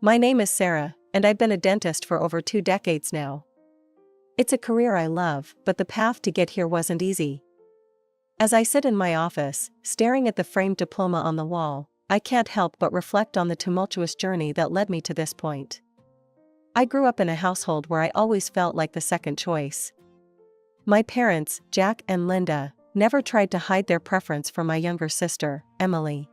My name is Sarah, and I've been a dentist for over 2 decades now. It's a career I love, but the path to get here wasn't easy. As I sit in my office, staring at the framed diploma on the wall, I can't help but reflect on the tumultuous journey that led me to this point. I grew up in a household where I always felt like the second choice. My parents, Jack and Linda, never tried to hide their preference for my younger sister, Emily.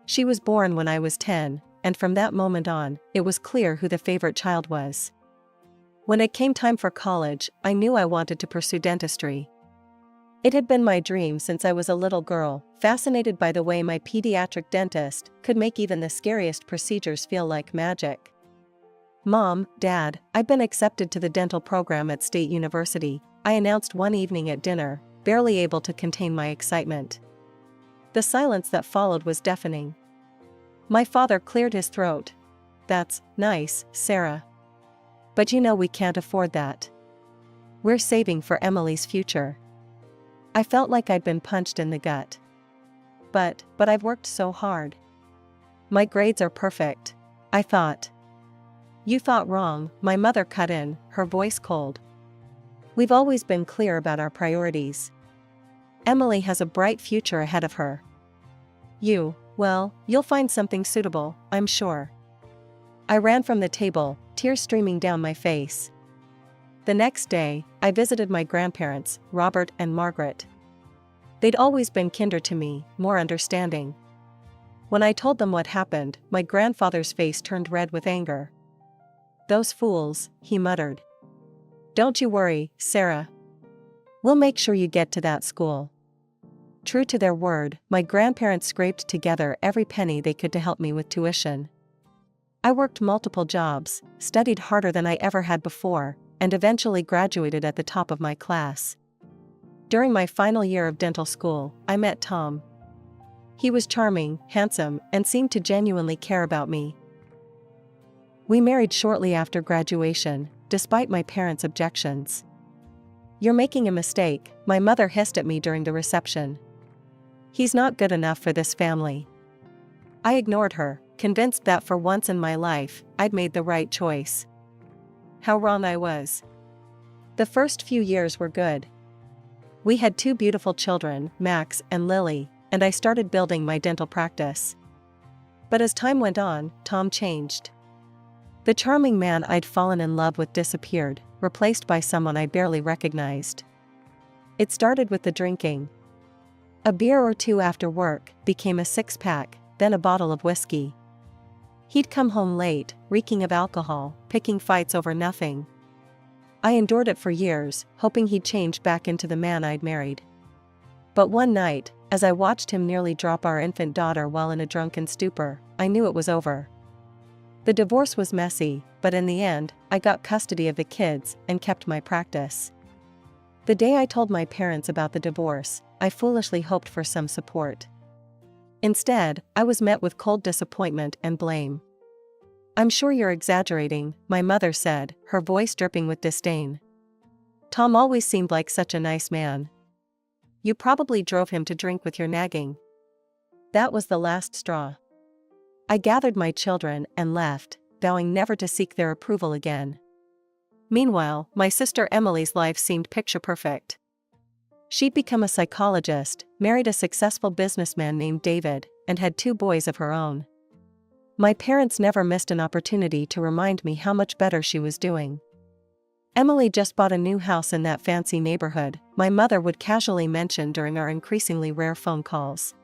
She was born when I was 10, and from that moment on, it was clear who the favorite child was. When it came time for college, I knew I wanted to pursue dentistry. It had been my dream since I was a little girl, fascinated by the way my pediatric dentist could make even the scariest procedures feel like magic. "Mom, Dad, I've been accepted to the dental program at State University," I announced one evening at dinner, barely able to contain my excitement. The silence that followed was deafening. My father cleared his throat. "That's nice, Sarah. But you know we can't afford that. We're saving for Emily's future." I felt like I'd been punched in the gut. But I've worked so hard. My grades are perfect," I thought. "You thought wrong," my mother cut in, her voice cold. "We've always been clear about our priorities. Emily has a bright future ahead of her. Well, you'll find something suitable, I'm sure." I ran from the table, tears streaming down my face. The next day, I visited my grandparents, Robert and Margaret. They'd always been kinder to me, more understanding. When I told them what happened, my grandfather's face turned red with anger. "Those fools," he muttered. "Don't you worry, Sarah. We'll make sure you get to that school." True to their word, my grandparents scraped together every penny they could to help me with tuition. I worked multiple jobs, studied harder than I ever had before, and eventually graduated at the top of my class. During my final year of dental school, I met Tom. He was charming, handsome, and seemed to genuinely care about me. We married shortly after graduation, despite my parents' objections. "You're making a mistake," my mother hissed at me during the reception. "He's not good enough for this family." I ignored her, convinced that for once in my life, I'd made the right choice. How wrong I was. The first few years were good. We had 2 beautiful children, Max and Lily, and I started building my dental practice. But as time went on, Tom changed. The charming man I'd fallen in love with disappeared, replaced by someone I barely recognized. It started with the drinking. A beer or 2 after work became a 6-pack, then a bottle of whiskey. He'd come home late, reeking of alcohol, picking fights over nothing. I endured it for years, hoping he'd change back into the man I'd married. But one night, as I watched him nearly drop our infant daughter while in a drunken stupor, I knew it was over. The divorce was messy, but in the end, I got custody of the kids and kept my practice. The day I told my parents about the divorce, I foolishly hoped for some support. Instead, I was met with cold disappointment and blame. "I'm sure you're exaggerating," my mother said, her voice dripping with disdain. "Tom always seemed like such a nice man. You probably drove him to drink with your nagging." That was the last straw. I gathered my children and left, vowing never to seek their approval again. Meanwhile, my sister Emily's life seemed picture perfect. She'd become a psychologist, married a successful businessman named David, and had 2 boys of her own. My parents never missed an opportunity to remind me how much better she was doing. "Emily just bought a new house in that fancy neighborhood," my mother would casually mention during our increasingly rare phone calls.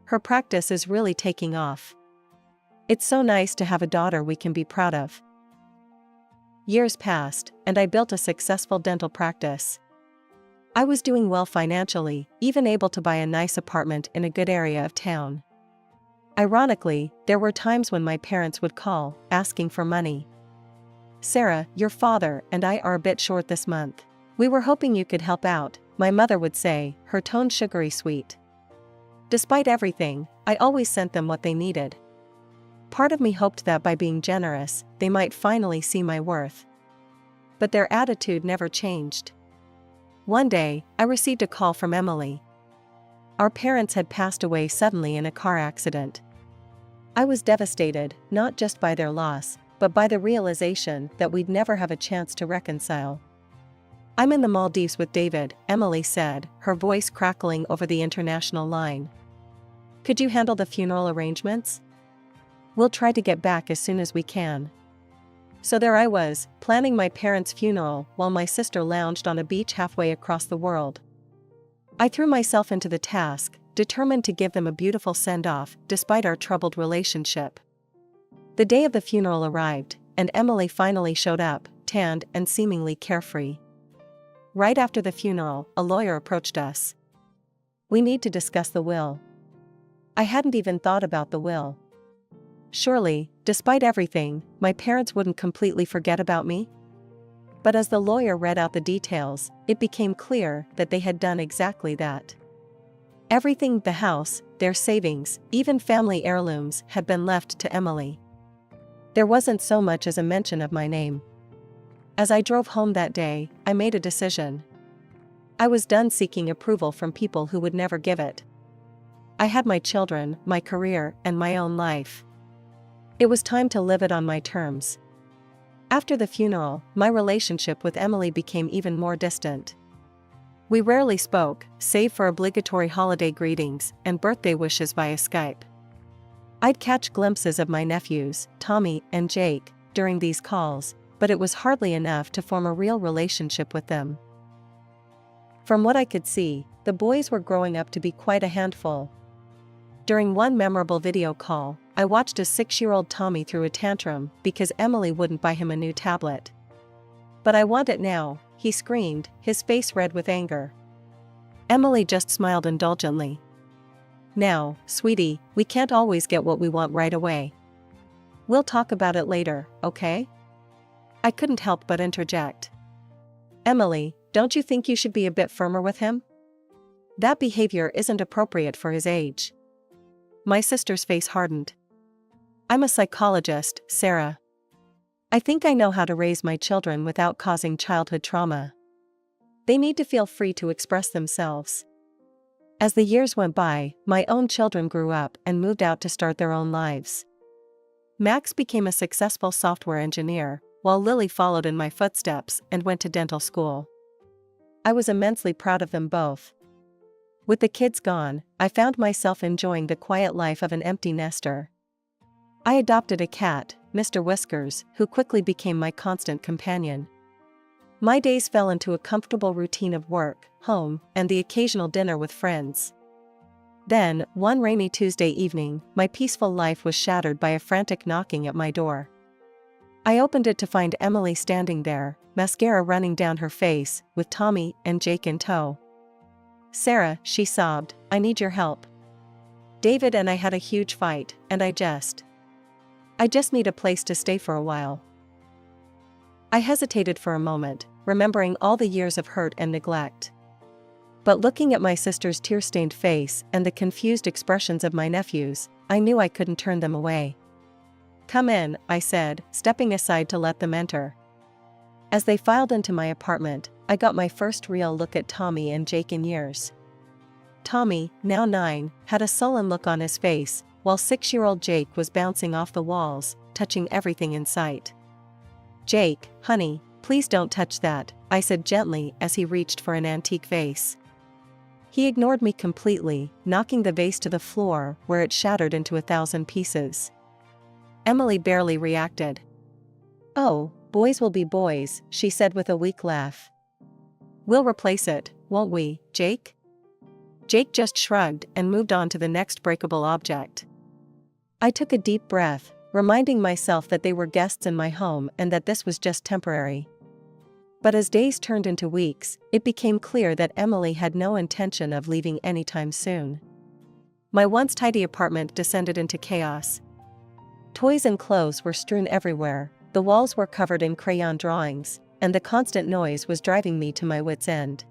"Her practice is really taking off. It's so nice to have a daughter we can be proud of." Years passed, and I built a successful dental practice. I was doing well financially, even able to buy a nice apartment in a good area of town. Ironically, there were times when my parents would call, asking for money. "Sarah, your father and I are a bit short this month. We were hoping you could help out," my mother would say, her tone sugary sweet. Despite everything, I always sent them what they needed. Part of me hoped that by being generous, they might finally see my worth. But their attitude never changed. One day, I received a call from Emily. Our parents had passed away suddenly in a car accident. I was devastated, not just by their loss, but by the realization that we'd never have a chance to reconcile. "I'm in the Maldives with David," Emily said, her voice crackling over the international line. "Could you handle the funeral arrangements? We'll try to get back as soon as we can." So there I was, planning my parents' funeral while my sister lounged on a beach halfway across the world. I threw myself into the task, determined to give them a beautiful send-off despite our troubled relationship. The day of the funeral arrived, and Emily finally showed up, tanned and seemingly carefree. Right after the funeral, a lawyer approached us. "We need to discuss the will." I hadn't even thought about the will. Surely, despite everything, my parents wouldn't completely forget about me? But as the lawyer read out the details, it became clear that they had done exactly that. Everything, the house, their savings, even family heirlooms, had been left to Emily. There wasn't so much as a mention of my name. As I drove home that day, I made a decision. I was done seeking approval from people who would never give it. I had my children, my career, and my own life. It was time to live it on my terms. After the funeral, my relationship with Emily became even more distant. We rarely spoke, save for obligatory holiday greetings and birthday wishes via Skype. I'd catch glimpses of my nephews, Tommy and Jake, during these calls, but it was hardly enough to form a real relationship with them. From what I could see, the boys were growing up to be quite a handful. During one memorable video call, I watched a 6-year-old Tommy throw a tantrum because Emily wouldn't buy him a new tablet. "But I want it now," he screamed, his face red with anger. Emily just smiled indulgently. "Now, sweetie, we can't always get what we want right away. We'll talk about it later, okay?" I couldn't help but interject. "Emily, don't you think you should be a bit firmer with him? That behavior isn't appropriate for his age." My sister's face hardened. "I'm a psychologist, Sarah. I think I know how to raise my children without causing childhood trauma. They need to feel free to express themselves." As the years went by, my own children grew up and moved out to start their own lives. Max became a successful software engineer, while Lily followed in my footsteps and went to dental school. I was immensely proud of them both. With the kids gone, I found myself enjoying the quiet life of an empty nester. I adopted a cat, Mr. Whiskers, who quickly became my constant companion. My days fell into a comfortable routine of work, home, and the occasional dinner with friends. Then, one rainy Tuesday evening, my peaceful life was shattered by a frantic knocking at my door. I opened it to find Emily standing there, mascara running down her face, with Tommy and Jake in tow. "Sarah," she sobbed, "I need your help. David and I had a huge fight, and I just need a place to stay for a while." I hesitated for a moment, remembering all the years of hurt and neglect. But looking at my sister's tear-stained face and the confused expressions of my nephews, I knew I couldn't turn them away. "Come in," I said, stepping aside to let them enter. As they filed into my apartment, I got my first real look at Tommy and Jake in years. Tommy, now 9, had a sullen look on his face, while 6-year-old Jake was bouncing off the walls, touching everything in sight. "Jake, honey, please don't touch that," I said gently as he reached for an antique vase. He ignored me completely, knocking the vase to the floor where it shattered into 1,000 pieces. Emily barely reacted. "Oh, boys will be boys," she said with a weak laugh. "We'll replace it, won't we, Jake?" Jake just shrugged and moved on to the next breakable object. I took a deep breath, reminding myself that they were guests in my home and that this was just temporary. But as days turned into weeks, it became clear that Emily had no intention of leaving anytime soon. My once tidy apartment descended into chaos. Toys and clothes were strewn everywhere, the walls were covered in crayon drawings, and the constant noise was driving me to my wits' end.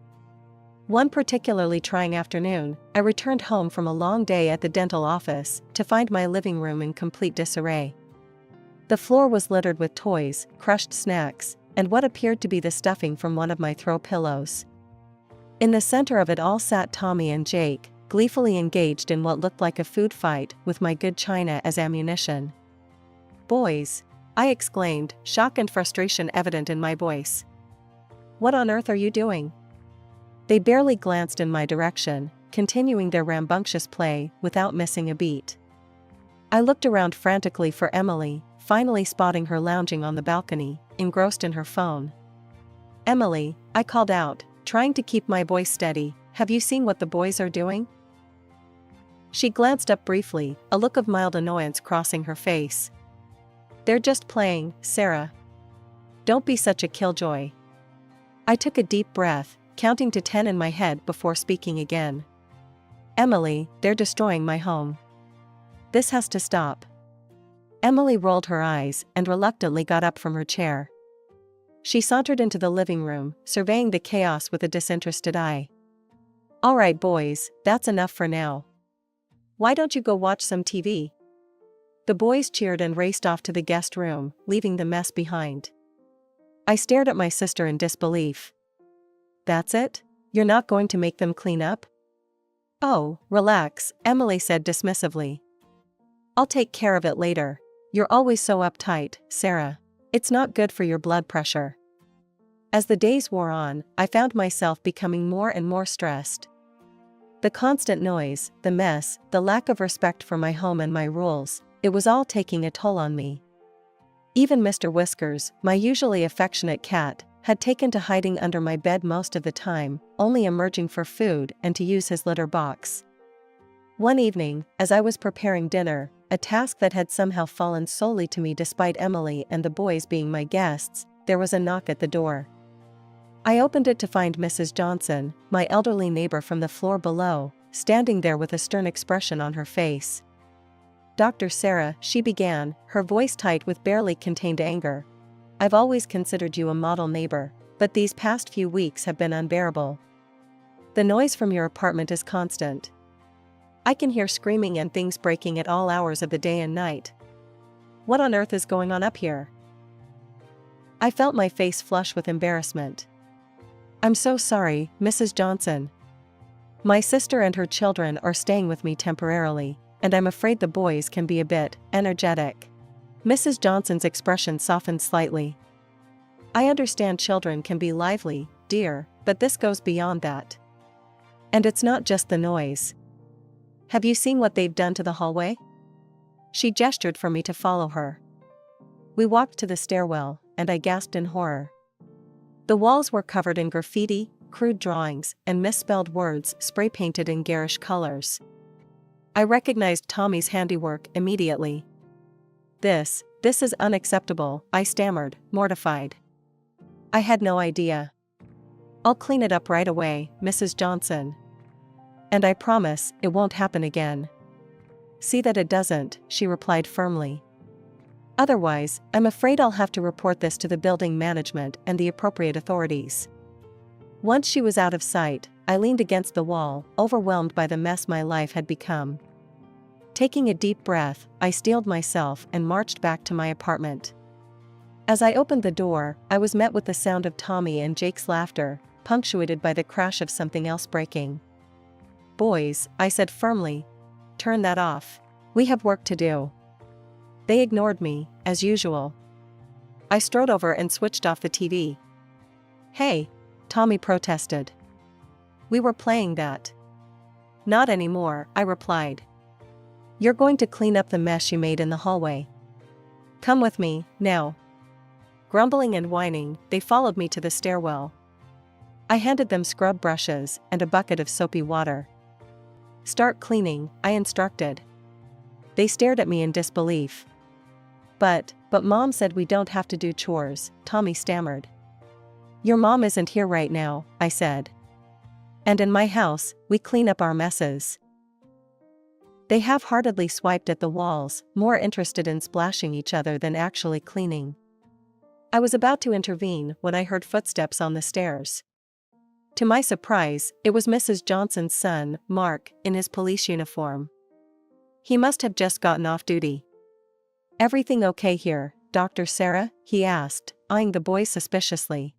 One particularly trying afternoon, I returned home from a long day at the dental office to find my living room in complete disarray. The floor was littered with toys, crushed snacks, and what appeared to be the stuffing from one of my throw pillows. In the center of it all sat Tommy and Jake, gleefully engaged in what looked like a food fight with my good china as ammunition. "Boys!" I exclaimed, shock and frustration evident in my voice. "What on earth are you doing?" They barely glanced in my direction, continuing their rambunctious play without missing a beat. I looked around frantically for Emily, finally spotting her lounging on the balcony, engrossed in her phone. "Emily," I called out, trying to keep my voice steady, "have you seen what the boys are doing?" She glanced up briefly, a look of mild annoyance crossing her face. "They're just playing, Sarah. Don't be such a killjoy." I took a deep breath, counting to 10 in my head before speaking again. "Emily, they're destroying my home. This has to stop." Emily rolled her eyes and reluctantly got up from her chair. She sauntered into the living room, surveying the chaos with a disinterested eye. "All right, boys, that's enough for now. Why don't you go watch some TV?" The boys cheered and raced off to the guest room, leaving the mess behind. I stared at my sister in disbelief. "That's it? You're not going to make them clean up?" "Oh, relax," Emily said dismissively. "I'll take care of it later. You're always so uptight, Sarah. It's not good for your blood pressure." As the days wore on, I found myself becoming more and more stressed. The constant noise, the mess, the lack of respect for my home and my rules, it was all taking a toll on me. Even Mr. Whiskers, my usually affectionate cat, had taken to hiding under my bed most of the time, only emerging for food and to use his litter box. One evening, as I was preparing dinner, a task that had somehow fallen solely to me despite Emily and the boys being my guests, there was a knock at the door. I opened it to find Mrs. Johnson, my elderly neighbor from the floor below, standing there with a stern expression on her face. "Dr. Sarah," she began, her voice tight with barely contained anger. "I've always considered you a model neighbor, but these past few weeks have been unbearable. The noise from your apartment is constant. I can hear screaming and things breaking at all hours of the day and night. What on earth is going on up here?" I felt my face flush with embarrassment. "I'm so sorry, Mrs. Johnson. My sister and her children are staying with me temporarily, and I'm afraid the boys can be a bit energetic." Mrs. Johnson's expression softened slightly. "I understand children can be lively, dear, but this goes beyond that. And it's not just the noise. Have you seen what they've done to the hallway?" She gestured for me to follow her. We walked to the stairwell, and I gasped in horror. The walls were covered in graffiti, crude drawings, and misspelled words spray-painted in garish colors. I recognized Tommy's handiwork immediately. This is unacceptable," I stammered, mortified. "I had no idea." "I'll clean it up right away, Mrs. Johnson. And I promise, it won't happen again." "See that it doesn't," she replied firmly. "Otherwise, I'm afraid I'll have to report this to the building management and the appropriate authorities." Once she was out of sight, I leaned against the wall, overwhelmed by the mess my life had become. Taking a deep breath, I steeled myself and marched back to my apartment. As I opened the door, I was met with the sound of Tommy and Jake's laughter, punctuated by the crash of something else breaking. "Boys," I said firmly, "turn that off. We have work to do." They ignored me, as usual. I strode over and switched off the TV. "Hey," Tommy protested. "We were playing that." "Not anymore," I replied. "You're going to clean up the mess you made in the hallway. Come with me, now." Grumbling and whining, they followed me to the stairwell. I handed them scrub brushes and a bucket of soapy water. "Start cleaning," I instructed. They stared at me in disbelief. But Mom said we don't have to do chores," Tommy stammered. "Your mom isn't here right now," I said. "And in my house, we clean up our messes." They half-heartedly swiped at the walls, more interested in splashing each other than actually cleaning. I was about to intervene when I heard footsteps on the stairs. To my surprise, it was Mrs. Johnson's son, Mark, in his police uniform. He must have just gotten off duty. "Everything okay here, Dr. Sarah?" he asked, eyeing the boys suspiciously.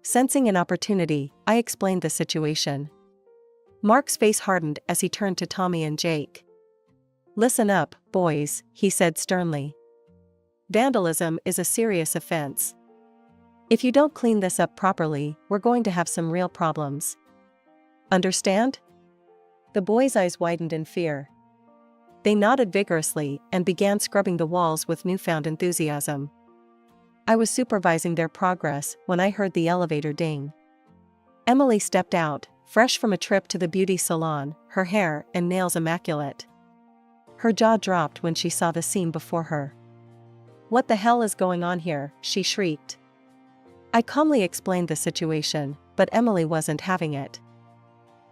Sensing an opportunity, I explained the situation. Mark's face hardened as he turned to Tommy and Jake. "Listen up, boys," he said sternly. "Vandalism is a serious offense. If you don't clean this up properly, we're going to have some real problems. Understand?" The boys' eyes widened in fear. They nodded vigorously and began scrubbing the walls with newfound enthusiasm. I was supervising their progress when I heard the elevator ding. Emily stepped out, fresh from a trip to the beauty salon, her hair and nails immaculate. Her jaw dropped when she saw the scene before her. "What the hell is going on here?" she shrieked. I calmly explained the situation, but Emily wasn't having it.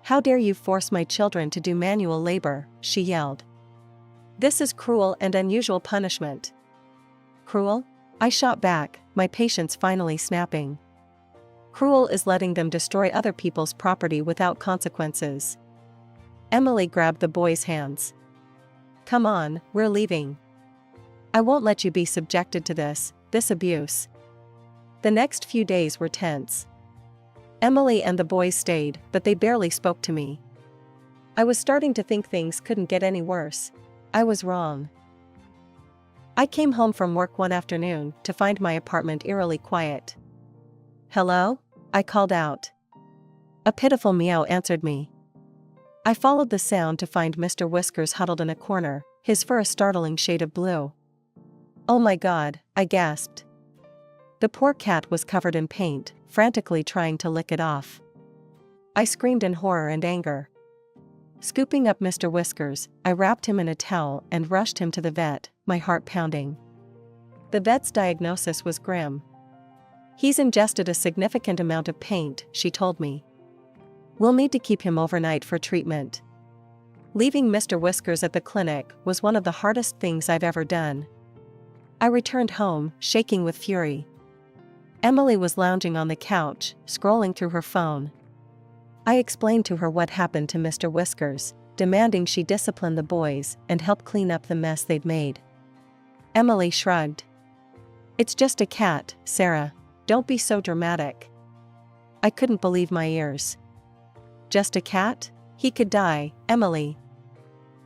"How dare you force my children to do manual labor?" she yelled. "This is cruel and unusual punishment." "Cruel?" I shot back, my patience finally snapping. "Cruel is letting them destroy other people's property without consequences." Emily grabbed the boy's hands. "Come on, we're leaving. I won't let you be subjected to this abuse." The next few days were tense. Emily and the boys stayed, but they barely spoke to me. I was starting to think things couldn't get any worse. I was wrong. I came home from work one afternoon to find my apartment eerily quiet. "Hello?" I called out. A pitiful meow answered me. I followed the sound to find Mr. Whiskers huddled in a corner, his fur a startling shade of blue. "Oh my God," I gasped. The poor cat was covered in paint, frantically trying to lick it off. I screamed in horror and anger. Scooping up Mr. Whiskers, I wrapped him in a towel and rushed him to the vet, my heart pounding. The vet's diagnosis was grim. "He's ingested a significant amount of paint," she told me. "We'll need to keep him overnight for treatment." Leaving Mr. Whiskers at the clinic was one of the hardest things I've ever done. I returned home, shaking with fury. Emily was lounging on the couch, scrolling through her phone. I explained to her what happened to Mr. Whiskers, demanding she discipline the boys and help clean up the mess they'd made. Emily shrugged. "It's just a cat, Sarah. Don't be so dramatic." I couldn't believe my ears. "Just a cat? He could die, Emily."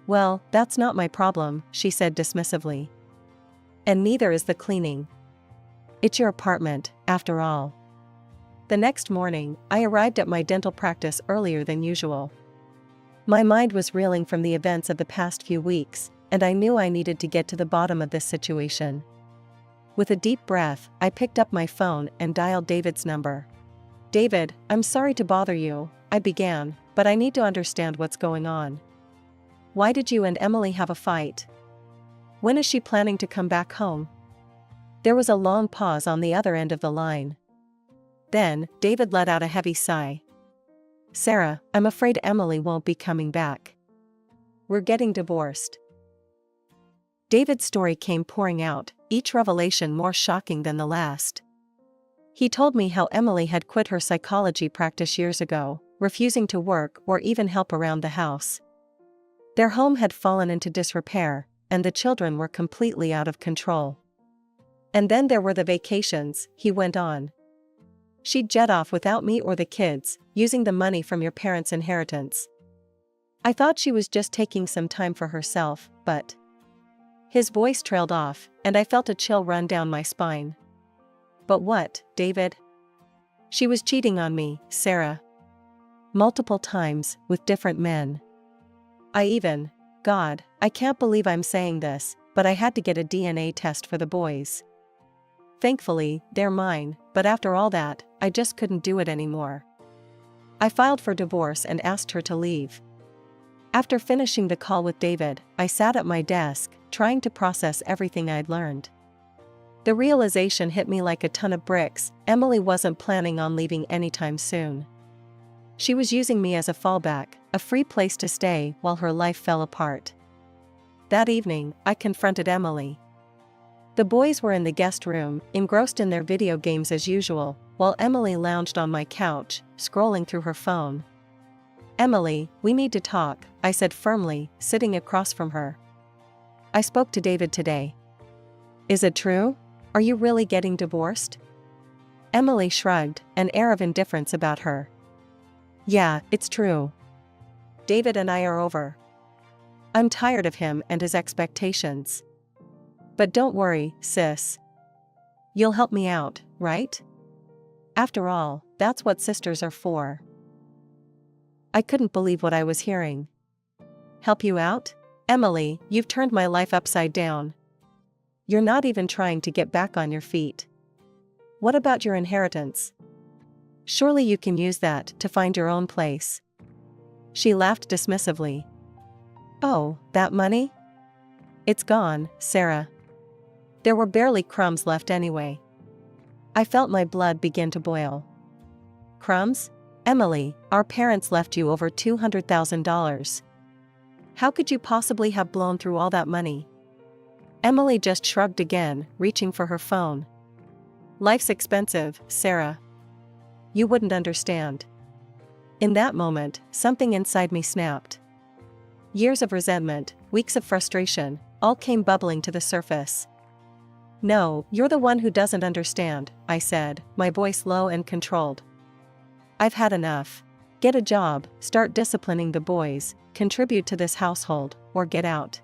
"Well, that's not my problem," she said dismissively. "And neither is the cleaning. It's your apartment, after all." The next morning, I arrived at my dental practice earlier than usual. My mind was reeling from the events of the past few weeks, and I knew I needed to get to the bottom of this situation. With a deep breath, I picked up my phone and dialed David's number. "David, I'm sorry to bother you," I began, "but I need to understand what's going on. Why did you and Emily have a fight? When is she planning to come back home?" There was a long pause on the other end of the line. Then, David let out a heavy sigh. "Sarah, I'm afraid Emily won't be coming back. We're getting divorced." David's story came pouring out, each revelation more shocking than the last. He told me how Emily had quit her psychology practice years ago, refusing to work or even help around the house. Their home had fallen into disrepair, and the children were completely out of control. "And then there were the vacations," he went on. "She'd jet off without me or the kids, using the money from your parents' inheritance. I thought she was just taking some time for herself, but..." His voice trailed off, and I felt a chill run down my spine. "But what, David?" "She was cheating on me, Sarah. Multiple times, with different men. God, I can't believe I'm saying this, but I had to get a DNA test for the boys. Thankfully, they're mine, but after all that, I just couldn't do it anymore. I filed for divorce and asked her to leave." After finishing the call with David, I sat at my desk, trying to process everything I'd learned. The realization hit me like a ton of bricks. Emily wasn't planning on leaving anytime soon. She was using me as a fallback, a free place to stay while her life fell apart. That evening, I confronted Emily. The boys were in the guest room, engrossed in their video games as usual, while Emily lounged on my couch, scrolling through her phone. "Emily, we need to talk," I said firmly, sitting across from her. "I spoke to David today." "Is it true? Are you really getting divorced?" Emily shrugged, an air of indifference about her. "Yeah, it's true. David and I are over. I'm tired of him and his expectations. But don't worry, sis. You'll help me out, right? After all, that's what sisters are for. I couldn't believe what I was hearing. Help you out? Emily, you've turned my life upside down. You're not even trying to get back on your feet. What about your inheritance? Surely you can use that to find your own place. She laughed dismissively. Oh, that money? It's gone, Sarah. There were barely crumbs left anyway. I felt my blood begin to boil. Crumbs? Emily, our parents left you over $200,000. How could you possibly have blown through all that money? Emily just shrugged again, reaching for her phone. Life's expensive, Sarah. You wouldn't understand. In that moment, something inside me snapped. Years of resentment, weeks of frustration, all came bubbling to the surface. No, you're the one who doesn't understand, I said, my voice low and controlled. I've had enough. Get a job, start disciplining the boys, contribute to this household, or get out.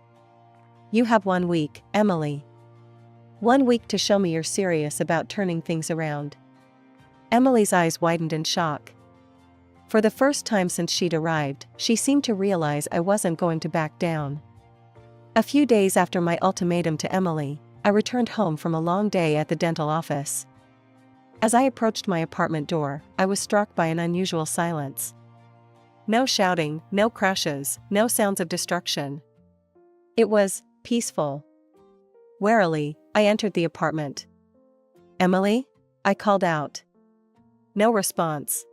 You have 1 week, Emily. 1 week to show me you're serious about turning things around. Emily's eyes widened in shock. For the first time since she'd arrived, she seemed to realize I wasn't going to back down. A few days after my ultimatum to Emily, I returned home from a long day at the dental office. As I approached my apartment door, I was struck by an unusual silence. No shouting, no crashes, no sounds of destruction. It was peaceful. Warily, I entered the apartment. Emily? I called out. No response.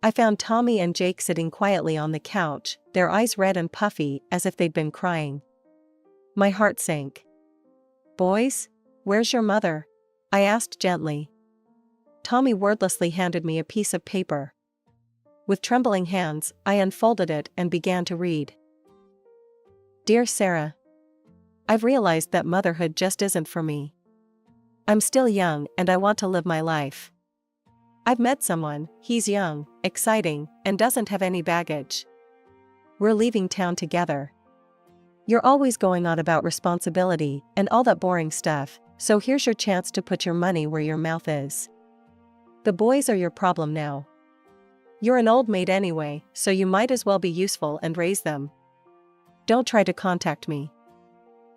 I found Tommy and Jake sitting quietly on the couch, their eyes red and puffy as if they'd been crying. My heart sank. Boys? Where's your mother? I asked gently. Tommy wordlessly handed me a piece of paper. With trembling hands, I unfolded it and began to read. Dear Sarah, I've realized that motherhood just isn't for me. I'm still young and I want to live my life. I've met someone, he's young, exciting, and doesn't have any baggage. We're leaving town together. You're always going on about responsibility and all that boring stuff, so here's your chance to put your money where your mouth is. The boys are your problem now. You're an old maid anyway, so you might as well be useful and raise them. Don't try to contact me.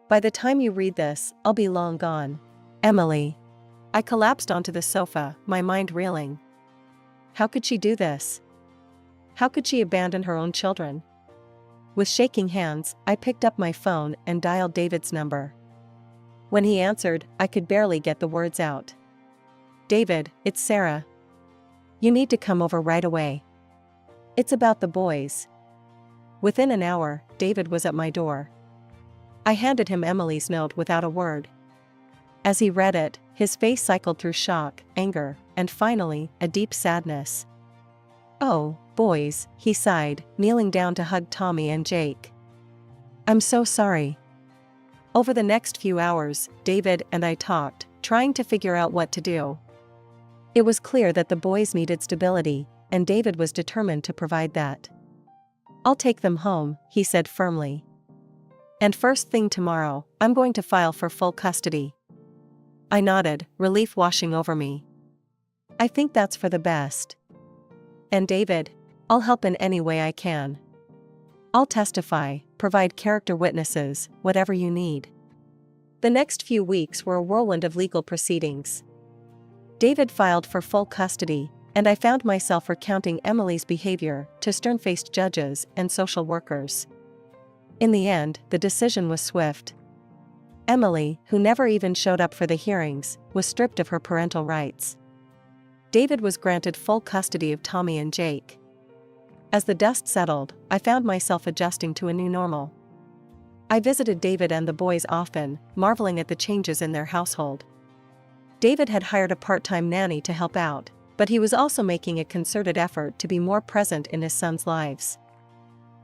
By the time you read this, I'll be long gone. Emily. I collapsed onto the sofa, my mind reeling. How could she do this? How could she abandon her own children? With shaking hands, I picked up my phone and dialed David's number. When he answered, I could barely get the words out. David, it's Sarah. You need to come over right away. It's about the boys. Within an hour, David was at my door. I handed him Emily's note without a word. As he read it, his face cycled through shock, anger, and finally, a deep sadness. Oh, boys, he sighed, kneeling down to hug Tommy and Jake. I'm so sorry. Over the next few hours, David and I talked, trying to figure out what to do. It was clear that the boys needed stability, and David was determined to provide that. I'll take them home, he said firmly. And first thing tomorrow, I'm going to file for full custody. I nodded, relief washing over me. I think that's for the best. And David, I'll help in any way I can. I'll testify, provide character witnesses, whatever you need. The next few weeks were a whirlwind of legal proceedings. David filed for full custody, and I found myself recounting Emily's behavior to stern-faced judges and social workers. In the end, the decision was swift. Emily, who never even showed up for the hearings, was stripped of her parental rights. David was granted full custody of Tommy and Jake. As the dust settled, I found myself adjusting to a new normal. I visited David and the boys often, marveling at the changes in their household. David had hired a part-time nanny to help out, but he was also making a concerted effort to be more present in his sons' lives.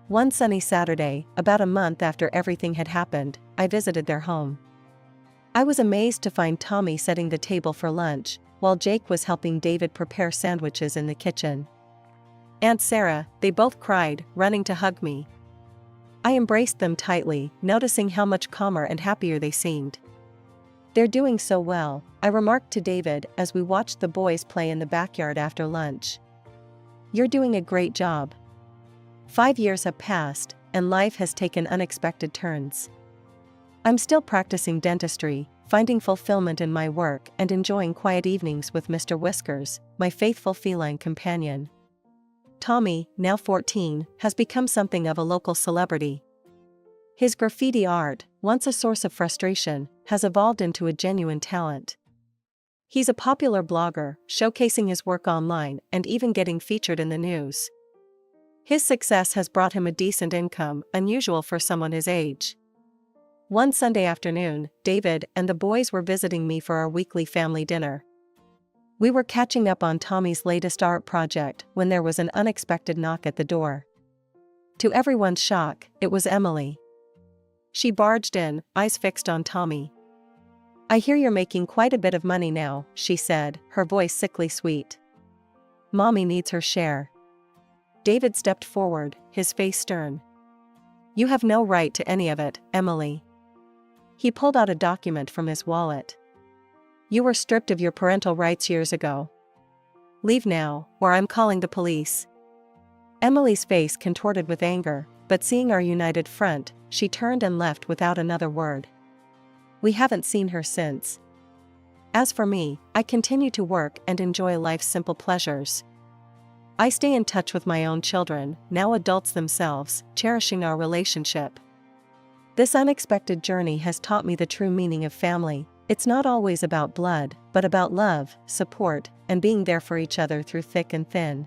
One sunny Saturday, about a month after everything had happened, I visited their home. I was amazed to find Tommy setting the table for lunch, while Jake was helping David prepare sandwiches in the kitchen. Aunt Sarah, they both cried, running to hug me. I embraced them tightly, noticing how much calmer and happier they seemed. They're doing so well, I remarked to David as we watched the boys play in the backyard after lunch. You're doing a great job. 5 years have passed, and life has taken unexpected turns. I'm still practicing dentistry, finding fulfillment in my work and enjoying quiet evenings with Mr. Whiskers, my faithful feline companion. Tommy, now 14, has become something of a local celebrity. His graffiti art, once a source of frustration, has evolved into a genuine talent. He's a popular blogger, showcasing his work online and even getting featured in the news. His success has brought him a decent income, unusual for someone his age. One Sunday afternoon, David and the boys were visiting me for our weekly family dinner. We were catching up on Tommy's latest art project when there was an unexpected knock at the door. To everyone's shock, it was Emily. She barged in, eyes fixed on Tommy. I hear you're making quite a bit of money now, she said, her voice sickly sweet. Mommy needs her share. David stepped forward, his face stern. You have no right to any of it, Emily. He pulled out a document from his wallet. You were stripped of your parental rights years ago. Leave now, or I'm calling the police. Emily's face contorted with anger, but seeing our united front, she turned and left without another word. We haven't seen her since. As for me, I continue to work and enjoy life's simple pleasures. I stay in touch with my own children, now adults themselves, cherishing our relationship. This unexpected journey has taught me the true meaning of family. It's not always about blood, but about love, support, and being there for each other through thick and thin.